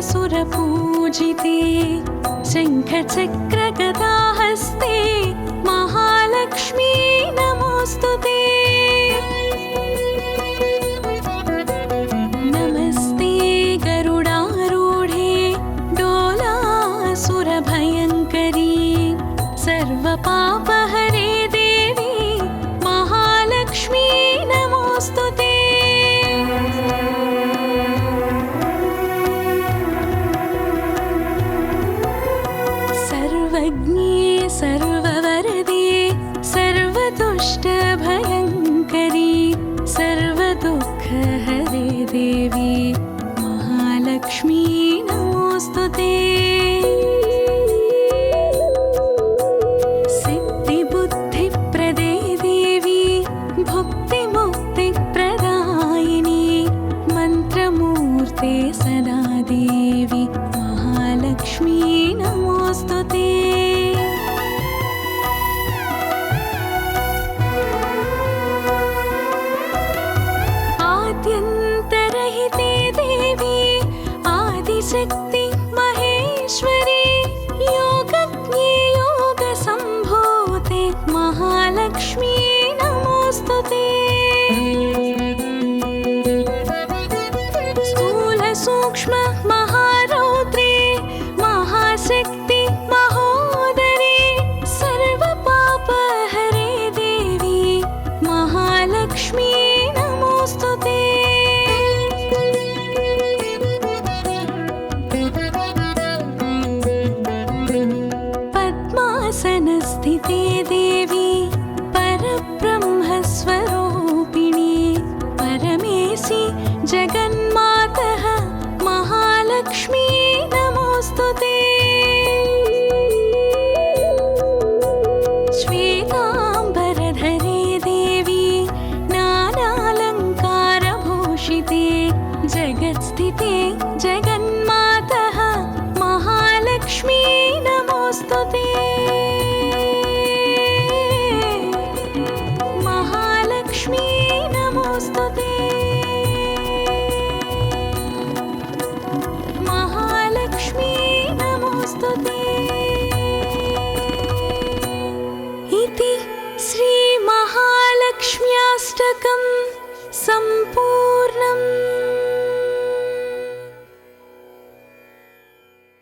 सुरपूजिते शङ्खचक्रगदाहस्ते महालक्ष्मी नमोऽस्तुते। नमस्ते गरुडारूढे डोलासुरभयङ्करी सर्वपापहरे देवी महालक्ष्मी नमोऽस्तुते। सर्वज्ञे सर्ववरदे सर्वदुष्टभयङ्करी सर्वदुःखहरे देवी महालक्ष्मी नमोऽस्तुते। सिद्धिबुद्धिप्रदे देवी भुक्तिमुक्तिप्रदायिनी मन्त्रमूर्ते सदा देवी महालक्ष्मी नमोऽस्तुते। आद्यन्तरहिते देवी आदिशक्ति महेश्वरी योगज्ञे योगसम्भूते महालक्ष्मी नमोऽस्तुते। स्थूलसूक्ष्म महारौद्रे महाशक्ति महोदरे सर्वपापहरे देवी महालक्ष्मी नमोऽस्तुते। पद्मासनस्थिते देवी परब्रह्मस्वरूपिणी परमेशि जगन्मातः महालक्ष्मी नमोऽस्तुते। श्वेताम्बरधरे देवी नानालङ्कारभूषिते जगत्स्थिते जगन्मातः महालक्ष्मी नमोऽस्तुते। महालक्ष्मी नमोऽस्तुते। महालक्ष्मी नमोऽस्तुते।